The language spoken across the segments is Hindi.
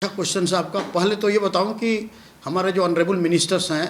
अच्छा क्वेश्चन है आपका। पहले तो ये बताऊं कि हमारे जो ऑनरेबल मिनिस्टर्स हैं,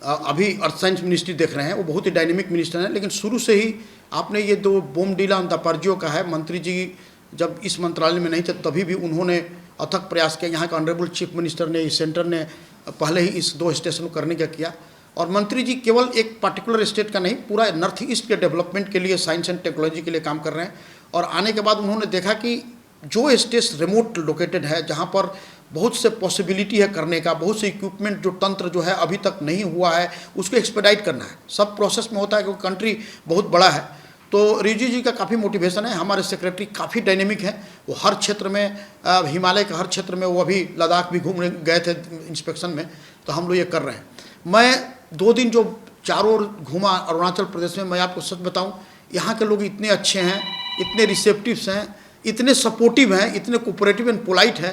अभी अर्थ साइंस मिनिस्ट्री देख रहे हैं, वो बहुत ही डायनेमिक मिनिस्टर हैं। लेकिन शुरू से ही आपने ये दो बोमडीला अंतापर्जियों का है, मंत्री जी जब इस मंत्रालय में नहीं थे तभी भी उन्होंने अथक प्रयास किया। यहाँ का ऑनरेबल चीफ मिनिस्टर ने, इस सेंटर ने पहले ही इस दो स्टेशन को करने का किया। और मंत्री जी केवल एक पार्टिकुलर स्टेट का नहीं, पूरा नॉर्थ ईस्ट के डेवलपमेंट के लिए, साइंस एंड टेक्नोलॉजी के लिए काम कर रहे हैं। और आने के बाद उन्होंने देखा कि जो स्टेट्स रिमोट लोकेटेड है, जहाँ पर बहुत से पॉसिबिलिटी है करने का, बहुत से इक्विपमेंट जो तंत्र जो है अभी तक नहीं हुआ है, उसको एक्सपेडाइट करना है। सब प्रोसेस में होता है क्योंकि कंट्री बहुत बड़ा है। तो रिजू जी का काफ़ी मोटिवेशन है। हमारे सेक्रेटरी काफ़ी डायनेमिक हैं, वो हर क्षेत्र में, हिमालय के हर क्षेत्र में, वो अभी लद्दाख भी घूमने गए थे इंस्पेक्शन में। तो हम लोग ये कर रहे हैं। मैं 2 दिन जो चारों ओर घूमा अरुणाचल प्रदेश में, मैं आपको सच बताऊँ, यहाँ के लोग इतने अच्छे हैं, इतने रिसेप्टिव्स हैं, इतने सपोर्टिव हैं, इतने कोऑपरेटिव एंड पोलाइट है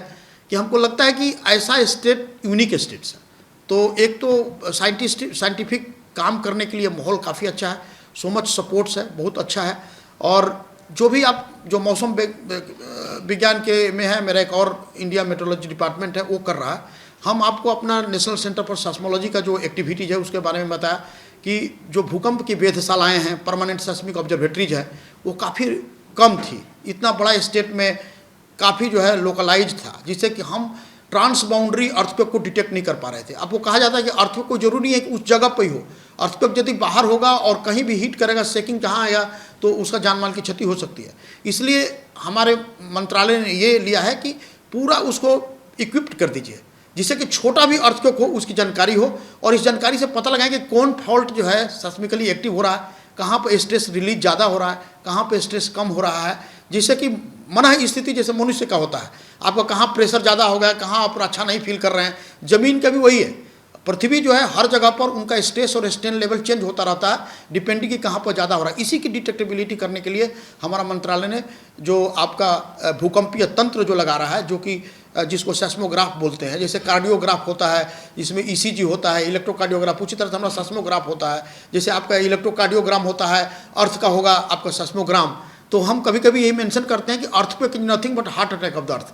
कि हमको लगता है कि ऐसा स्टेट यूनिक स्टेट्स है। तो एक तो साइंटिफिक काम करने के लिए माहौल काफ़ी अच्छा है, सो मच सपोर्ट्स है, बहुत अच्छा है। और जो भी आप जो मौसम विज्ञान के में है, मेरा एक और इंडिया मेट्रोलॉजी डिपार्टमेंट है, वो कर रहा है। हम आपको अपना नेशनल सेंटर फॉर सेस्मोलॉजी का जो एक्टिविटीज़ है उसके बारे में बताया कि जो भूकंप की वेधशालाएँ हैं, परमानेंट सेस्मिक ऑब्जर्वेटरीज है, वो काफ़ी कम थी। इतना बड़ा स्टेट में काफ़ी जो है लोकलाइज था, जिससे कि हम ट्रांस बाउंड्री अर्थक्वेक को डिटेक्ट नहीं कर पा रहे थे। अब वो कहा जाता है कि अर्थक्वेक को जरूरी नहीं है कि उस जगह पर ही हो। अर्थक्वेक यदि बाहर होगा और कहीं भी हिट करेगा, शेकिंग जहाँ आया, तो उसका जान माल की क्षति हो सकती है। इसलिए हमारे मंत्रालय ने ये लिया है कि पूरा उसको इक्विप्ड कर दीजिए, जिससे कि छोटा भी अर्थक्वेक हो उसकी जानकारी हो, और इस जानकारी से पता लगाएं कि कौन फॉल्ट जो है सेस्मिकली एक्टिव हो रहा है, कहाँ पर स्ट्रेस रिलीज ज़्यादा हो रहा है, कहाँ पर स्ट्रेस कम हो रहा है। जिससे कि मन स्थिति जैसे मनुष्य का होता है, आपका कहाँ प्रेशर ज़्यादा हो गया, कहाँ आप अच्छा नहीं फील कर रहे हैं। ज़मीन का भी वही है, पृथ्वी जो है हर जगह पर उनका स्ट्रेस और स्ट्रेन लेवल चेंज होता रहता है, डिपेंडिंग कि कहाँ पर ज़्यादा हो रहा है। इसी की डिटेक्टेबिलिटी करने के लिए हमारा मंत्रालय ने जो आपका भूकंपीय तंत्र जो लगा रहा है, जो कि जिसको सेस्मोग्राफ बोलते हैं, जैसे कार्डियोग्राफ होता है, इसमें ईसीजी होता है, इलेक्ट्रोकार्डियोग्राफ, उसी तरह से हमारा सेस्मोग्राफ होता है। जैसे आपका इलेक्ट्रोकार्डियोग्राम होता है, अर्थ का होगा आपका सेस्मोग्राम। तो हम कभी कभी यही मेंशन करते हैं कि earthquake is nothing but heart attack of the earth.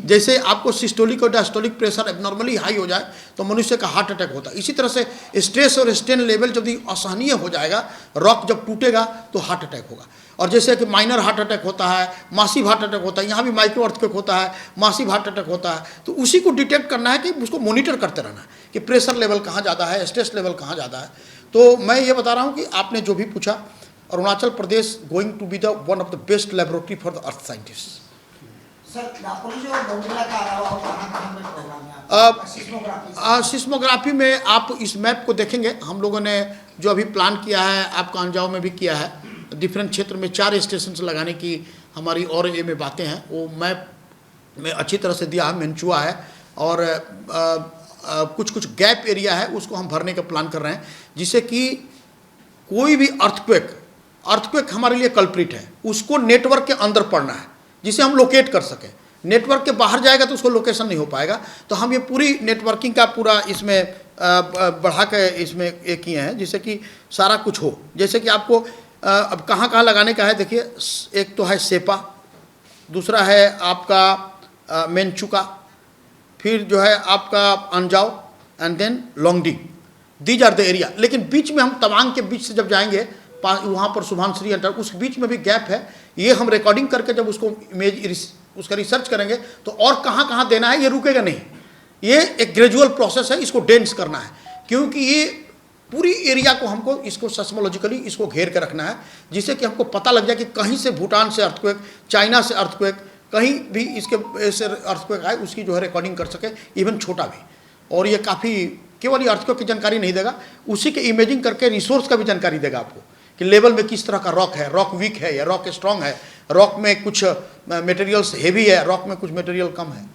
जैसे आपको सिस्टोलिक और डायस्टोलिक प्रेशर एबनॉर्मली हाई हो जाए तो मनुष्य का हार्ट अटैक होता है। इसी तरह से स्ट्रेस और स्ट्रेन लेवल जब असहनीय हो जाएगा, रॉक जब टूटेगा तो हार्ट अटैक होगा। और जैसे कि माइनर हार्ट अटैक होता है, मासिव हार्ट अटैक होता है, यहाँ भी माइक्रो अर्थक्वेक होता है, मासिव हार्ट अटैक होता है। तो उसी को डिटेक्ट करना है कि उसको मॉनिटर करते रहना है कि प्रेशर लेवल कहाँ ज़्यादा है, स्ट्रेस लेवल कहाँ ज़्यादा है। तो मैं ये बता रहा हूँ कि आपने जो भी पूछा, Arunachal Pradesh going to be the one of the best laboratory for the earth scientist. Seismography में आप इस मैप को देखेंगे, हम लोगों ने जो अभी प्लान किया है, आपका अंजाव में भी किया है, डिफरेंट क्षेत्र में 4 स्टेशन लगाने की हमारी और ये में बातें हैं। वो मैप में अच्छी तरह से दिया है, मेंचुआ है, और कुछ कुछ गैप एरिया है, उसको हम भरने का प्लान कर रहे हैं, जिससे कि कोई भी अर्थक्वेक हमारे लिए कल्प्रिट है, उसको नेटवर्क के अंदर पड़ना है, जिसे हम लोकेट कर सकें। नेटवर्क के बाहर जाएगा तो उसको लोकेशन नहीं हो पाएगा। तो हम ये पूरी नेटवर्किंग का पूरा इसमें बढ़ा के इसमें एक किए हैं, जिससे कि सारा कुछ हो। जैसे कि आपको अब कहाँ कहाँ लगाने का है, देखिए, एक तो है सेपा, दूसरा है आपका मेंचुका, फिर जो है आपका Anjaw, and then Longding. These are the area. लेकिन बीच में हम तवांग के बीच से जब जाएंगे, वहाँ पर सुभानश्री अंतर, उस बीच में भी गैप है। ये हम रिकॉर्डिंग करके जब उसको इमेज उसका रिसर्च करेंगे तो और कहाँ कहाँ देना है, ये रुकेगा नहीं। ये एक ग्रेजुअल प्रोसेस है, इसको डेंस करना है, क्योंकि ये पूरी एरिया को हमको इसको सेस्मोलॉजिकली इसको घेर के रखना है, जिससे कि हमको पता लग जाए कि कहीं से भूटान से अर्थक्वेक, चाइना से अर्थक्वेक, कहीं भी इसके से अर्थक्वेक आए, उसकी जो है रिकॉर्डिंग कर सके, इवन छोटा भी। और ये काफ़ी केवल ये अर्थक्वेक की जानकारी नहीं देगा, उसी के इमेजिंग करके रिसोर्स का भी जानकारी देगा आपको कि लेवल में किस तरह का रॉक है, रॉक वीक है या रॉक स्ट्रांग है, रॉक में कुछ मटेरियल्स हेवी है, रॉक में कुछ मटेरियल कम है।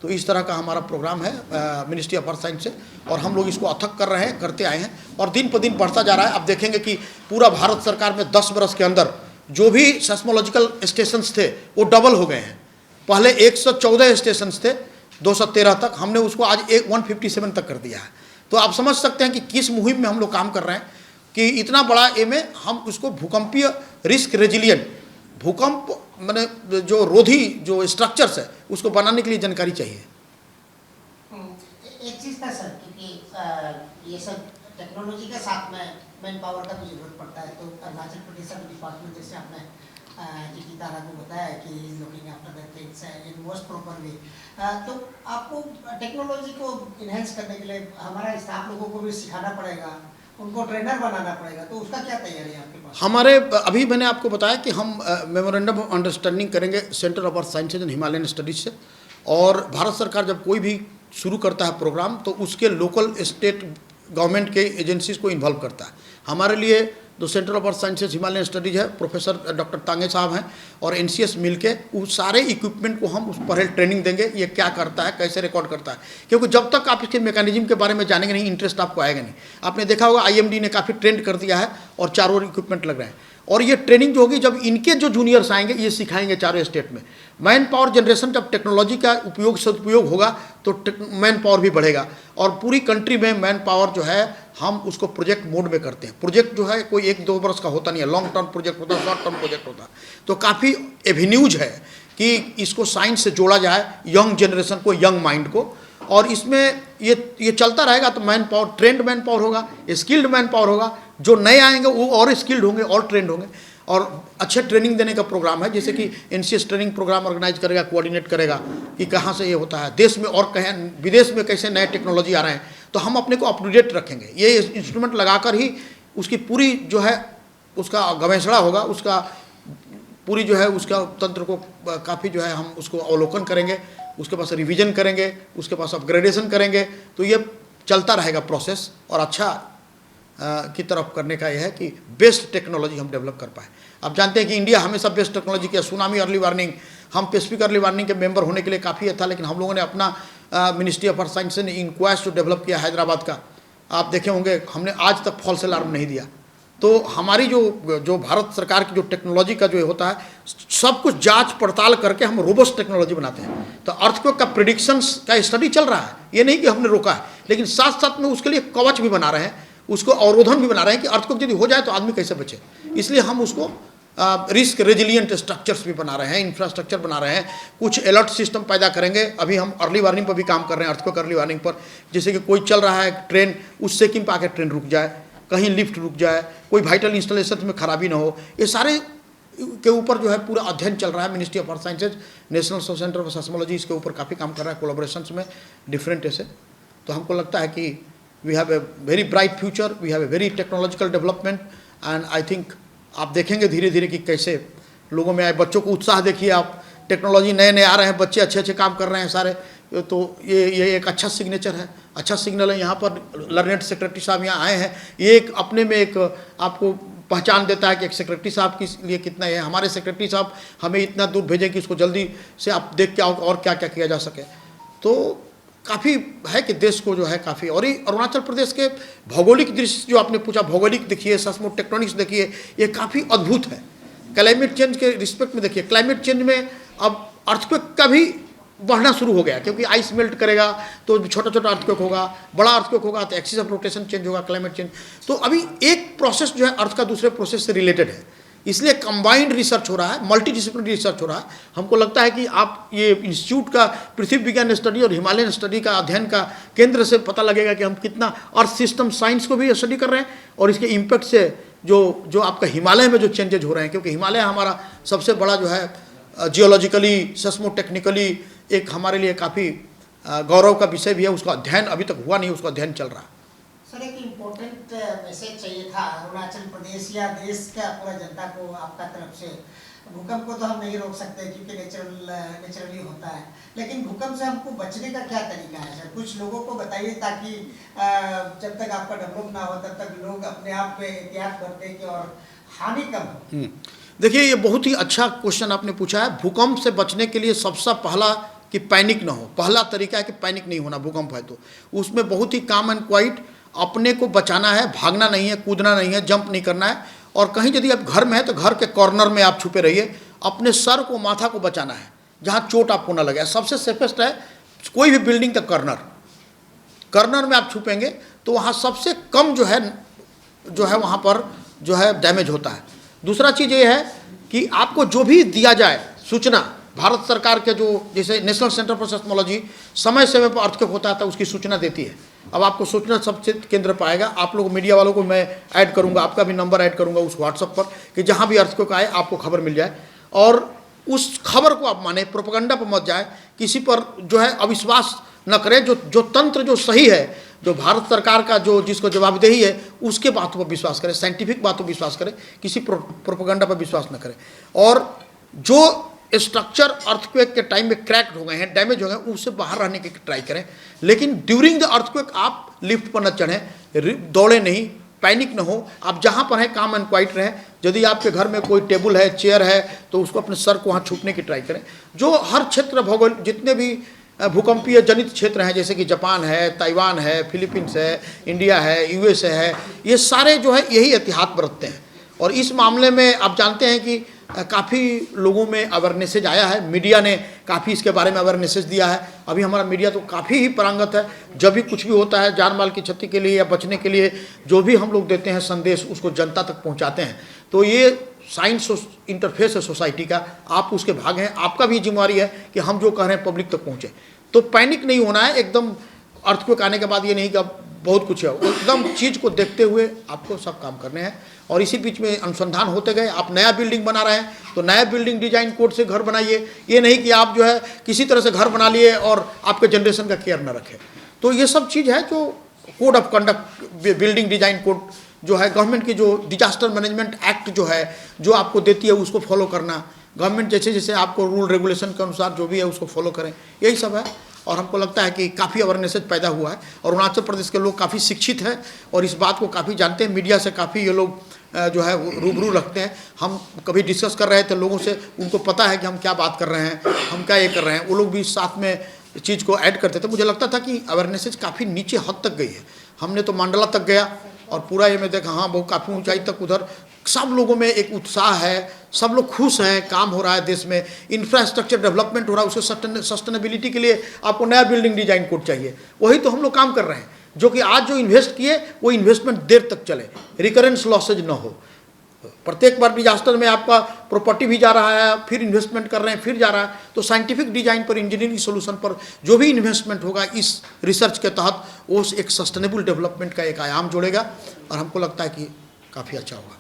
तो इस तरह का हमारा प्रोग्राम है मिनिस्ट्री ऑफ अर्थ साइंस से, और हम लोग इसको अथक कर रहे हैं, करते आए हैं, और दिन पर दिन बढ़ता जा रहा है। अब देखेंगे कि पूरा भारत सरकार में 10 बरस के अंदर जो भी सेस्मोलॉजिकल स्टेशंस थे वो डबल हो गए हैं। पहले 114 स्टेशंस थे, 213 तक, हमने उसको आज 157 तक कर दिया है। तो आप समझ सकते हैं कि किस मुहिम में हम लोग काम कर रहे हैं, कि इतना बड़ा ए में हम उसको भूकंपीय रिस्क रेजिलियंट, भूकंप मैंने जो रोधी जो स्ट्रक्चर्स है उसको बनाने के लिए जानकारी चाहिए। एक चीज़ था सर, क्योंकि ये सब टेक्नोलॉजी के साथ में मैन पावर का भी जरूरत पड़ता है। तो अरुणाचल प्रदेश डिपार्टमेंट, जैसे आपने जी तारा को बताया कि looking after the things in most proper way, तो आपको टेक्नोलॉजी को इन्हेंस करने के लिए हमारा स्टाफ लोगों को भी सिखाना पड़ेगा, उनको ट्रेनर बनाना पड़ेगा, तो उसका क्या तैयारी है आपके पास? हमारे अभी मैंने आपको बताया कि हम मेमोरेंडम ऑफ अंडरस्टैंडिंग करेंगे centre of earth sciences and Himalayan studies से, और भारत सरकार जब कोई भी शुरू करता है प्रोग्राम तो उसके लोकल स्टेट गवर्नमेंट के एजेंसीज को इन्वॉल्व करता है। हमारे लिए जो centre of earth sciences Himalayan studies है, प्रोफेसर डॉक्टर तांगे साहब हैं और एनसीएस मिलके उस सारे इक्विपमेंट को हम उस पर ट्रेनिंग देंगे, ये क्या करता है, कैसे रिकॉर्ड करता है, क्योंकि जब तक आप इसके मैकेनिज्म के बारे में जानेंगे नहीं, इंटरेस्ट आपको आएगा नहीं। आपने देखा होगा आईएमडी ने काफ़ी ट्रेंड कर दिया है और चारों ओर इक्विपमेंट लग रहे हैं, और ये ट्रेनिंग जो होगी जब इनके जो जूनियर्स आएंगे ये सिखाएंगे चारों स्टेट में। मैन पावर जनरेशन जब टेक्नोलॉजी का उपयोग सदुपयोग होगा तो मैन पावर भी बढ़ेगा, और पूरी कंट्री में मैन पावर जो है हम उसको प्रोजेक्ट मोड में करते हैं। प्रोजेक्ट जो है कोई 1-2 वर्ष का होता नहीं है, लॉन्ग टर्म प्रोजेक्ट होता है, शॉर्ट टर्म प्रोजेक्ट होता है। तो काफ़ी एवेन्यूज है कि इसको साइंस से जोड़ा जाए, यंग जनरेशन को, यंग माइंड को, और इसमें ये चलता रहेगा तो man power, trend man power होगा, स्किल्ड मैन पावर होगा, जो नए आएंगे वो और स्किल्ड होंगे और ट्रेंड होंगे, और अच्छे ट्रेनिंग देने का प्रोग्राम है। जैसे कि एनसीएस ट्रेनिंग प्रोग्राम ऑर्गेनाइज करेगा, कोऑर्डिनेट करेगा कि कहाँ से ये होता है, देश में और कहीं विदेश में कैसे नए टेक्नोलॉजी आ रहे हैं, तो हम अपने को अप टू डेट रखेंगे। ये इंस्ट्रूमेंट लगाकर ही उसकी पूरी जो है उसका गवेषणा होगा, उसका पूरी जो है उसका तंत्र को काफ़ी जो है हम उसको अवलोकन करेंगे, उसके पास रिवीजन करेंगे, उसके पास अपग्रेडेशन करेंगे, तो ये चलता रहेगा प्रोसेस, और अच्छा की तरफ करने का यह है कि बेस्ट टेक्नोलॉजी हम डेवलप कर पाए। आप जानते हैं कि इंडिया हमेशा बेस्ट टेक्नोलॉजी किया, सुनामी अर्ली वार्निंग, हम पैसिफिक अर्ली वार्निंग के मेंबर होने के लिए काफ़ी था, लेकिन हम लोगों ने अपना मिनिस्ट्री ऑफ अर्थ साइंस ने इंक्वायस्ट जो डेवलप किया हैदराबाद का, आप देखे होंगे, हमने आज तक फॉल्स अलार्म नहीं दिया। तो हमारी जो भारत सरकार की जो टेक्नोलॉजी का जो होता है, सब कुछ जांच पड़ताल करके हम रोबस्ट टेक्नोलॉजी बनाते हैं। तो अर्थक्वेक का प्रिडिक्शंस का स्टडी चल रहा है, ये नहीं कि हमने रोका है, लेकिन साथ साथ में उसके लिए कवच भी बना रहे हैं, उसको अवरोधन भी बना रहे हैं कि अर्थक्वेक यदि हो जाए तो आदमी कैसे बचे। इसलिए हम उसको रिस्क रेजिलियंट स्ट्रक्चर्स भी बना रहे हैं, इंफ्रास्ट्रक्चर बना रहे हैं, कुछ अलर्ट सिस्टम पैदा करेंगे। अभी हम अर्ली वार्निंग पर भी काम कर रहे हैं, अर्थक्वेक अर्ली वार्निंग पर, जैसे कि कोई चल रहा है ट्रेन, उस सेकिंग पर आकर ट्रेन रुक जाए, कहीं लिफ्ट रुक जाए, कोई वाइटल इंस्टॉलेशन में खराबी ना हो, ये सारे के ऊपर जो है पूरा अध्ययन चल रहा है। Ministry of earth sciences, national centre of seismology इसके ऊपर काफ़ी काम कर रहा है कोलैबोरेशंस में डिफरेंट ऐसे। तो हमको लगता है कि we have a very bright future, we have a very technological development, and I think आप देखेंगे धीरे धीरे कि कैसे लोगों में आए। बच्चों को उत्साह देखिए आप, टेक्नोलॉजी नए नए आ रहे हैं, बच्चे अच्छे अच्छे काम कर रहे हैं सारे, तो ये एक अच्छा सिग्नेचर है, अच्छा सिग्नल है। यहाँ पर लर्नेड सेक्रेटरी साहब यहाँ आए हैं, ये एक अपने में एक आपको पहचान देता है कि एक सेक्रेटरी साहब के लिए कितना है। हमारे सेक्रेटरी साहब हमें इतना दूर भेजें कि इसको जल्दी से आप देख के आओ और क्या क्या किया जा सके। तो काफ़ी है कि देश को जो है काफ़ी, और ये अरुणाचल प्रदेश के भौगोलिक दृश्य जो आपने पूछा, भौगोलिक देखिए, सेस्मो टेक्टोनिक्स देखिए, ये काफ़ी अद्भुत है। क्लाइमेट चेंज के रिस्पेक्ट में देखिए, क्लाइमेट चेंज में अब अर्थक्वेक का भी बढ़ना शुरू हो गया, क्योंकि आइस मेल्ट करेगा तो छोटा छोटा अर्थक्वेक होगा, बड़ा अर्थक्वेक होगा तो एक्सिस ऑफ रोटेशन चेंज होगा, क्लाइमेट चेंज। तो अभी एक प्रोसेस जो है अर्थ का दूसरे प्रोसेस से रिलेटेड है, इसलिए कंबाइंड रिसर्च हो रहा है, मल्टी डिसिप्लिनरी रिसर्च हो रहा है। हमको लगता है कि आप ये इंस्टीट्यूट का पृथ्वी विज्ञान स्टडी और हिमालयन स्टडी का अध्ययन का केंद्र से पता लगेगा कि हम कितना अर्थ सिस्टम साइंस को भी स्टडी कर रहे हैं, और इसके इम्पैक्ट से जो आपका हिमालय में जो चेंजेज हो रहे हैं, क्योंकि हिमालय हमारा सबसे बड़ा जो है जियोलॉजिकली, सेस्मो टेक्निकली एक हमारे लिए काफ़ी गौरव का विषय भी है। उसका अध्ययन अभी तक हुआ नहीं, उसका अध्ययन चल रहा है। सर, एक इम्पोर्टेंट मैसेज चाहिए था अरुणाचल प्रदेश या देश का पूरा जनता को आपका तरफ से। भूकंप को तो हम नहीं रोक सकते क्योंकि नेचुरली होता है, लेकिन भूकंप से हमको बचने का क्या तरीका है सर? कुछ लोगों को बताइए, ताकि जब तक आपका डेवलप ना हो तब तक लोग अपने आप पे एहतियात बरतें कि और हानि कम हो। देखिए, ये बहुत ही अच्छा क्वेश्चन आपने पूछा है। भूकंप से बचने के लिए सबसे पहला कि पैनिक ना हो, पहला तरीका है कि पैनिक नहीं होना। भूकंप है तो उसमें बहुत ही काम एंड क्वाइट अपने को बचाना है, भागना नहीं है, कूदना नहीं है, जंप नहीं करना है। और कहीं यदि आप घर में है तो घर के कॉर्नर में आप छुपे रहिए, अपने सर को, माथा को बचाना है, जहाँ चोट आपको ना लगे। सबसे सेफेस्ट है कोई भी बिल्डिंग का कॉर्नर में आप छुपेंगे तो वहाँ सबसे कम जो है वहाँ पर जो है डैमेज होता है। दूसरा चीज़ ये है कि आपको जो भी दिया जाए सूचना, भारत सरकार के जो जैसे नेशनल सेंटर फॉर सेस्मोलॉजी समय समय पर अर्थक्वेक होता है तो उसकी सूचना देती है। अब आपको सूचना सबसे केंद्र पर आएगा, आप लोग मीडिया वालों को मैं ऐड करूंगा, आपका भी नंबर ऐड करूंगा उस व्हाट्सएप पर कि जहां भी अर्थक्वेक आए आपको खबर मिल जाए, और उस खबर को आप माने, प्रोपेगेंडा पर मत जाए, किसी पर जो है अविश्वास न करें। जो तंत्र जो सही है, जो भारत सरकार का जो जिसको जवाबदेही है, उसके बातों पर विश्वास करें, साइंटिफिक बातों पर विश्वास करें, किसी प्रोपेगेंडा पर विश्वास न करें। और जो स्ट्रक्चर अर्थक्वेक के टाइम में क्रैक्ड हो गए हैं, डैमेज हो गए हैं, उससे बाहर रहने की ट्राई करें। लेकिन ड्यूरिंग द अर्थक्वेक आप लिफ्ट पर न चढ़ें, दौड़े नहीं, पैनिक न हो, आप जहाँ पर हैं काम एंड क्वाइट रहें। यदि आपके घर में कोई टेबल है, चेयर है, तो उसको अपने सर को वहाँ छूटने की ट्राई करें। जो हर क्षेत्र भौगोल जितने भी भूकंपीय जनित क्षेत्र हैं, जैसे कि जापान है, ताइवान है, फिलीपींस है, इंडिया है, यूएसए है, ये सारे जो है यही एहतियात बरतते हैं। और इस मामले में आप जानते हैं कि काफ़ी लोगों में अवेयरनेसेज आया है, मीडिया ने काफ़ी इसके बारे में अवेयरनेसेज दिया है। अभी हमारा मीडिया तो काफ़ी ही पारंगत है, जब भी कुछ भी होता है जान माल की क्षति के लिए या बचने के लिए जो भी हम लोग देते हैं संदेश, उसको जनता तक पहुंचाते हैं। तो ये साइंस इंटरफेस है सोसाइटी का, आप उसके भाग हैं, आपका भी जिम्मेवारी है कि हम जो कह रहे हैं पब्लिक तक पहुँचे। तो पैनिक नहीं होना है एकदम। अर्थक्वेक आने के बाद ये नहीं कि अब बहुत कुछ है, एकदम चीज़ को देखते हुए आपको सब काम करने हैं। और इसी बीच में अनुसंधान होते गए। आप नया बिल्डिंग बना रहे हैं तो नया बिल्डिंग डिजाइन कोड से घर बनाइए, ये नहीं कि आप जो है किसी तरह से घर बना लिए और आपके जनरेशन का केयर न रखें। तो ये सब चीज़ है जो code of conduct, building design code जो है, गवर्नमेंट की जो डिजास्टर मैनेजमेंट एक्ट जो है, जो आपको देती है उसको फॉलो करना। गवर्नमेंट जैसे जैसे आपको रूल रेगुलेशन के अनुसार जो भी है उसको फॉलो करें, यही सब है। और हमको लगता है कि काफ़ी अवेयरनेसेज पैदा हुआ है और अरुणाचल प्रदेश के लोग काफ़ी शिक्षित हैं और इस बात को काफ़ी जानते हैं। मीडिया से काफ़ी ये लोग जो है रूबरू रखते हैं। हम कभी डिस्कस कर रहे थे लोगों से, उनको पता है कि हम क्या बात कर रहे हैं, हम क्या ये कर रहे हैं, वो लोग भी साथ में चीज़ को ऐड करते थे। मुझे लगता था कि अवेयरनेसेज काफ़ी नीचे हद तक गई है। हमने तो मंडला तक गया और पूरा ये में देखा, हाँ बहुत काफ़ी ऊंचाई तक उधर सब लोगों में एक उत्साह है, सब लोग खुश हैं, काम हो रहा है देश में, इंफ्रास्ट्रक्चर डेवलपमेंट हो रहा है। उसके सस्टेनेबिलिटी के लिए आपको नया बिल्डिंग डिजाइन कोड चाहिए, वही तो हम लोग काम कर रहे हैं। जो कि आज जो इन्वेस्ट किए वो इन्वेस्टमेंट देर तक चले, रिकरेंस लॉसेज न हो। प्रत्येक बार डिजास्टर में आपका प्रॉपर्टी भी जा रहा है, फिर इन्वेस्टमेंट कर रहे हैं, फिर जा रहा है। तो साइंटिफिक डिजाइन पर, इंजीनियरिंग सोल्यूशन पर जो भी इन्वेस्टमेंट होगा इस रिसर्च के तहत, वो एक सस्टेनेबल डेवलपमेंट का एक आयाम जोड़ेगा और हमको लगता है कि काफ़ी अच्छा होगा।